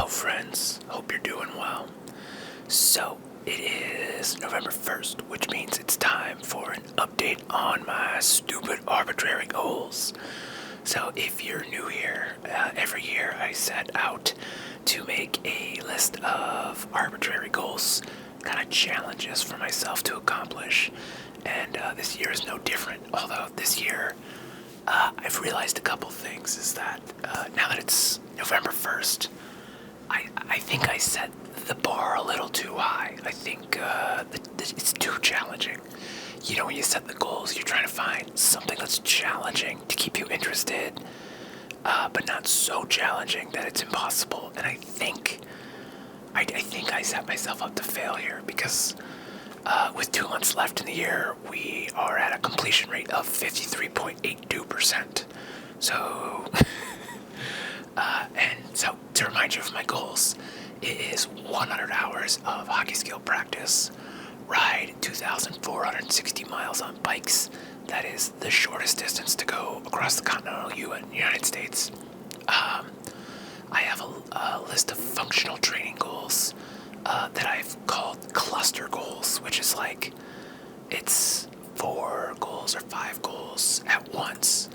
friends. Hope you're doing well. So, it is November 1st, which means it's time for an update on my stupid arbitrary goals. So, if you're new here, every year I set out to make a list of arbitrary goals, kind of challenges for myself to accomplish. And this year is no different, although this year I've realized a couple things. Is that now that it's November 1st, I think I set the bar a little too high. I think it's too challenging. You know, when you set the goals, you're trying to find something that's challenging to keep you interested, but not so challenging that it's impossible. And I think I set myself up to fail here because with 2 months left in the year, we are at a completion rate of 53.82%. So, and so to remind you of my goals, it is 100 hours of hockey skill practice, ride 2,460 miles on bikes. That is the shortest distance to go across the continental United States. I have a list of functional training goals that I've called cluster goals, which is like it's 4 goals or 5 goals at once.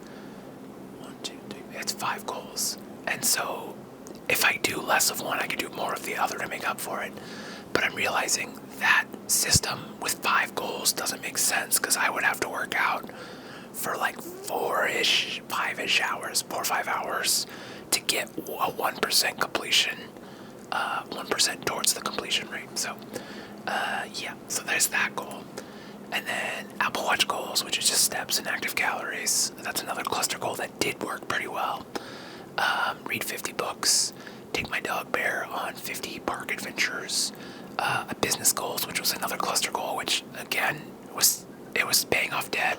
1, 2, 3. It's 5 goals, and so if I do less of one, I can do more of the other to make up for it. But I'm realizing that system with 5 goals doesn't make sense because I would have to work out for like 4-ish, 5-ish hours, 4 or 5 hours to get a 1% completion, 1% towards the completion rate. So, so there's that goal. And then Apple Watch goals, which is just steps and active calories. That's another cluster goal that did work pretty well. Read 50 books, take my dog Bear on 50 park adventures, business goals, which was another cluster goal, which again was paying off dead.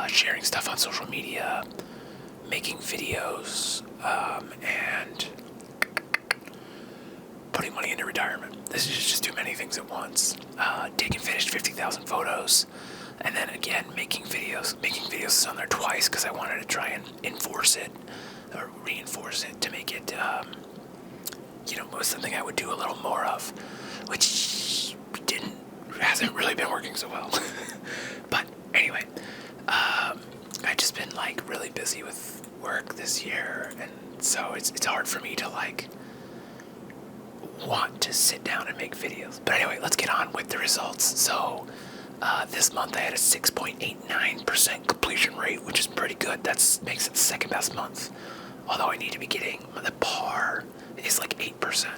Sharing stuff on social media, making videos, and putting money into retirement. This is just too many things at once. Taking finished 50,000 photos, and then again making videos. Making videos is on there twice because I wanted to try and enforce it or reinforce it to make it, was something I would do a little more of, which hasn't really been working so well. But anyway, I've just been like really busy with work this year, and so it's hard for me to like want to sit down and make videos. But anyway, let's get on with the results. So this month I had a 6.89% completion rate, which is pretty good. That makes it the second best month. Although I need to be getting the par is like 8%,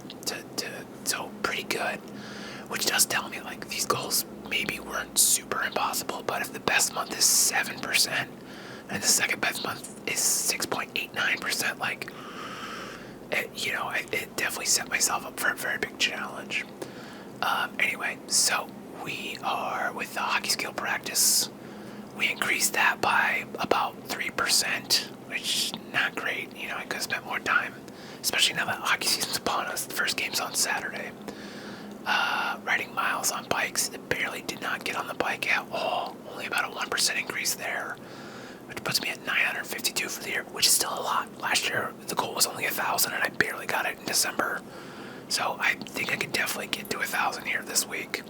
so pretty good. Which does tell me like these goals maybe weren't super impossible. But if the best month is 7% and the second best month is 6.89%, like it definitely set myself up for a very big challenge. Anyway, so we are with the hockey skill practice. We increased that by about 3%, which not great. I could have spent more time, especially now that hockey season's upon us. The first game's on Saturday. Riding miles on bikes, it barely did not get on the bike at all. Only about a 1% increase there, which puts me at 952 for the year, which is still a lot. Last year, the goal was only 1,000, and I barely got it in December. So I think I could definitely get to 1,000 here this week.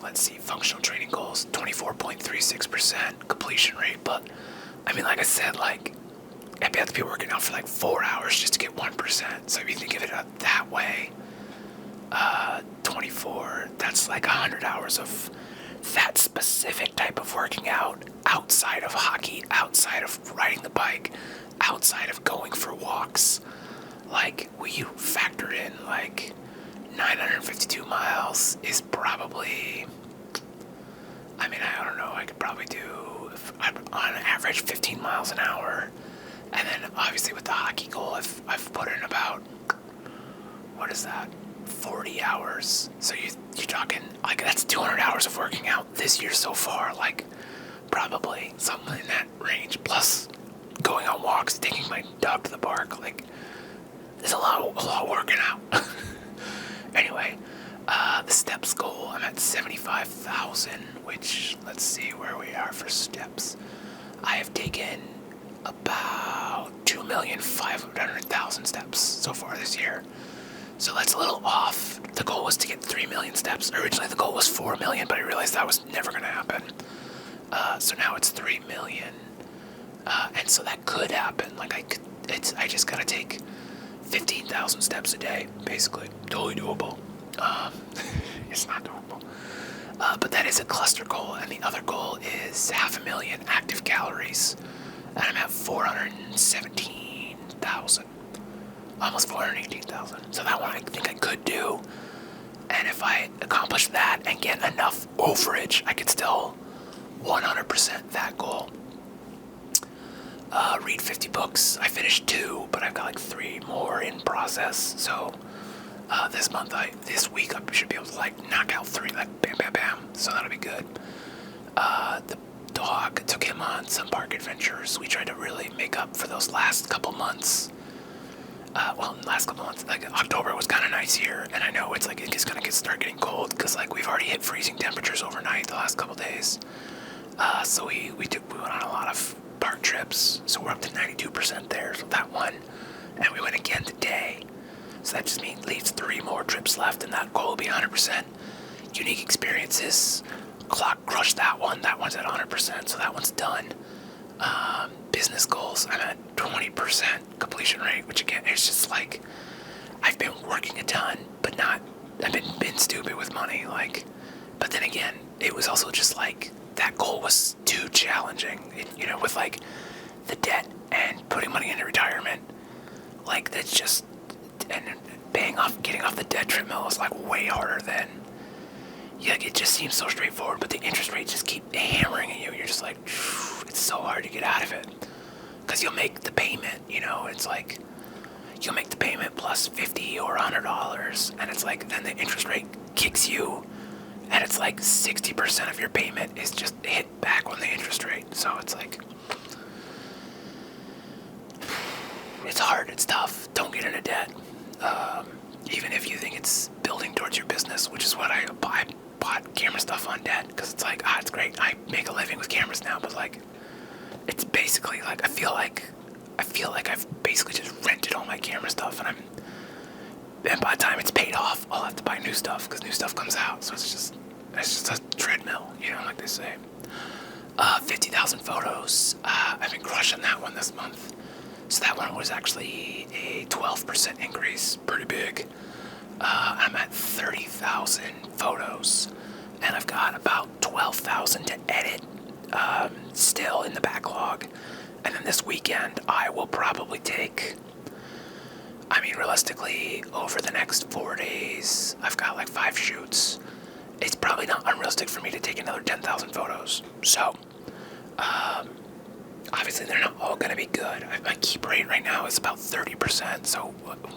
Let's see, functional training goals, 24.36% completion rate. But, I mean, like I said, like, I'd have to be working out for like 4 hours just to get 1%. So if you think of it that way, 24, that's like 100 hours of that specific type of working out outside of hockey, outside of riding the bike, outside of going for walks. Like, when you factor in like 952 miles is probably, I don't know, I could probably do on average 15 miles an hour. And then obviously with the hockey goal, I've put in about, what is that, 40 hours. So you're talking, like, that's 200 hours of working out this year so far, like, probably something in that range, plus going on walks, taking my dog to the park, like, there's a lot working out. Anyway, the steps goal, I'm at 75,000, which, let's see where we are for steps. I have taken about 2,500,000 steps so far this year. So that's a little off. The goal was to get 3 million steps. Originally the goal was 4 million, but I realized that was never going to happen. So now it's 3 million. And so that could happen. Like I just got to take 15,000 steps a day, basically. Totally doable. It's not doable. But that is a cluster goal, and the other goal is 500,000 active calories. And I'm at 417,000. Almost 418,000. So that one I think I could do. And if I accomplish that and get enough overage, I could still 100% that goal. Read 50 books. I finished 2, but I've got like 3 more in process. So this week I should be able to like knock out 3, like bam, bam, bam. So that'll be good. The dog, took him on some park adventures. We tried to really make up for those last couple months. Like October was kind of nice here, and I know it's like it's gonna start getting cold because like we've already hit freezing temperatures overnight the last couple days. So we went on a lot of park trips, so we're up to 92% there. So that one, and we went again today. So that just means leaves 3 more trips left, and that goal will be 100%. Unique experiences, crushed that one. That one's at 100%, so that one's done. Business goals, I'm at 20% completion rate, which again is just like I've been working a ton, but I've been stupid with money. Like, but then again, it was also just like that goal was too challenging. With like the debt and putting money into retirement, like that's just and getting off the debt treadmill is like way harder than. Yeah, it just seems so straightforward, but the interest rates just keep hammering at you. You're just like, it's so hard to get out of it. Because you'll make the payment, it's like, you'll make the payment plus $50 or $100, and it's like, then the interest rate kicks you, and it's like 60% of your payment is just hit back on the interest rate. So it's like, it's hard, it's tough. Don't get into debt. Even if you think it's building towards your business, which is what I bought camera stuff on debt, because it's like, it's great. I make a living with cameras now, but like, it's basically like I feel like I've basically just rented all my camera stuff, and by the time it's paid off, I'll have to buy new stuff because new stuff comes out. So it's just a treadmill, like they say. 50,000 photos. I've been crushing that one this month. So that one was actually a 12% increase, pretty big. I'm at 30,000 photos, and I've got about 12,000 to edit still in the backlog. And then this weekend, I will probably take, realistically, over the next 4 days, I've got like 5 shoots. It's probably not unrealistic for me to take another 10,000 photos. So, obviously they're not all going to be good. My keep rate right now is about 30%, so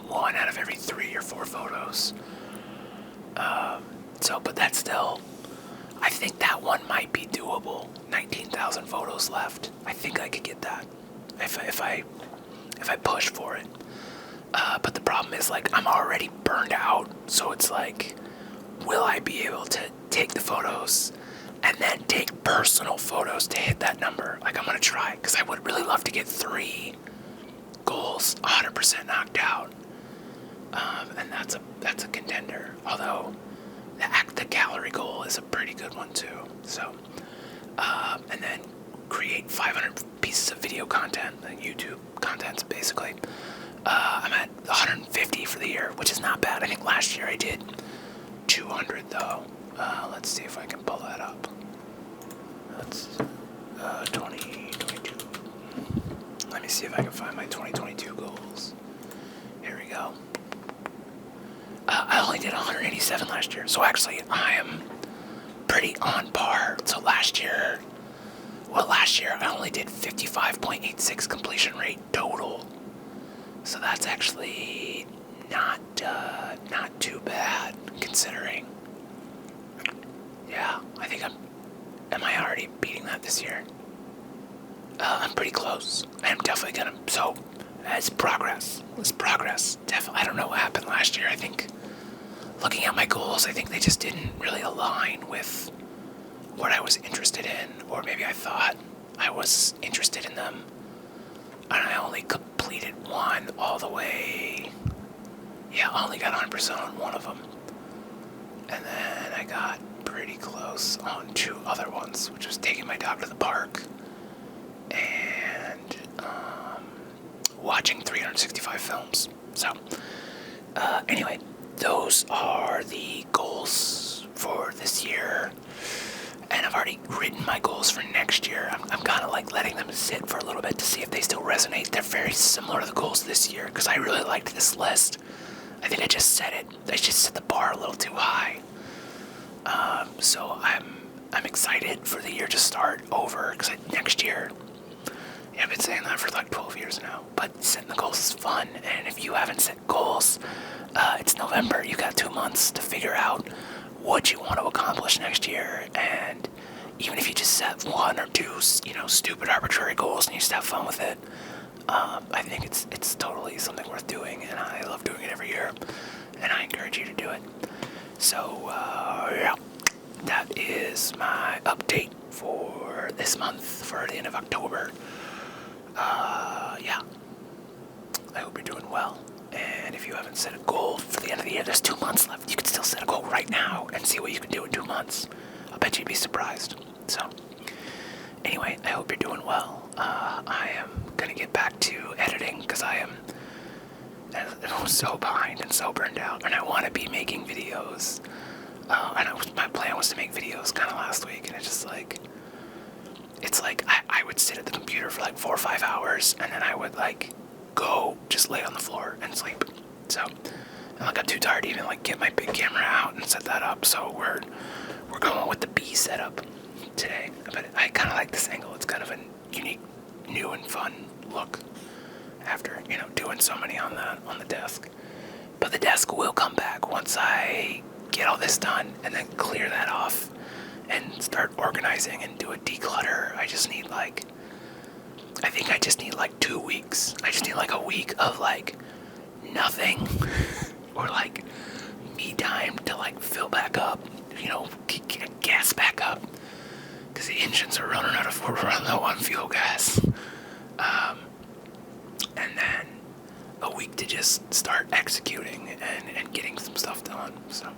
1 out of every 3 or 4 photos. But that's still, I think that one might be doable. 19,000 photos left. I think I could get that if I push for it. But the problem is, like, I'm already burned out, so it's like, will I be able to take the photos and then take personal photos to hit that number? Like, I'm gonna try, because I would really love to get 3 goals 100% knocked out. And that's a contender. Although the calorie goal is a pretty good one too. So, and then create 500 pieces of video content, like YouTube content, basically. I'm at 150 for the year, which is not bad. I think last year I did 200 though. Let's see if I can pull that up. That's 2022. Let me see if I can find my 2022 goals. Here we go. I only did 187 last year, so actually I am pretty on par. So last year I only did 55.86 completion rate total. So that's actually not too bad considering. Yeah, I think am I already beating that this year? I'm pretty close. I'm definitely gonna, so it's progress. It's progress. Definitely. I don't know what happened last year. I think looking at my goals, I think they just didn't really align with what I was interested in, or maybe I thought I was interested in them, and I only completed one all the way. I only got 100% on one of them. And then I got pretty close on 2 other ones, which was taking my dog to the park and watching 365 films. So, anyway, those are the goals for this year. And I've already written my goals for next year. I'm kind of like letting them sit for a little bit to see if they still resonate. They're very similar to the goals this year because I really liked this list. I think I just set the bar a little too high. So I'm excited for the year to start over because next year, yeah, I've been saying that for like 12 years now. But setting the goals is fun, and if you haven't set goals, it's November. You got 2 months to figure out what you want to accomplish next year, and even if you just set 1 or 2, stupid arbitrary goals and you just have fun with it, I think it's totally something worth doing, and I love doing it every year, and I encourage you to do it. So, yeah, that is my update for this month, for the end of October. Yeah, I hope you're doing well. And if you haven't set a goal for the end of the year, there's 2 months left. You can still set a goal right now and see what you can do in 2 months. I bet you'd be surprised. So, anyway, I hope you're doing well. I am going to get back to editing because I'm so behind and so burned out. And I want to be making videos. My plan was to make videos kind of last week. And it's just like, I would sit at the computer for like 4 or 5 hours. And then I would like go just lay on the floor and sleep. So, and like I'm too tired to even like get my big camera out and set that up. So we're going with the B setup today. But I kind of like this angle. It's kind of a unique, new and fun look after doing so many on the desk. But the desk will come back once I get all this done and then clear that off and start organizing and do a declutter. I think I just need like 2 weeks. I just need like a week of like nothing or like me time to like fill back up, get gas back up because the engines are running out of, we're running low on fuel gas. And then a week to just start executing and getting some stuff done. So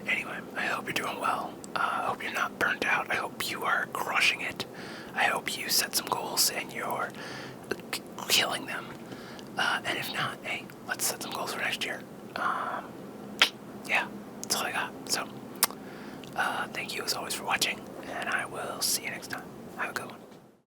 anyway, I hope you're doing well. I hope you're not burnt out. I hope you are crushing it. I hope you set some goals and you're killing them. And if not, hey, let's set some goals for next year. Yeah, that's all I got. So, thank you as always for watching, and I will see you next time. Have a good one.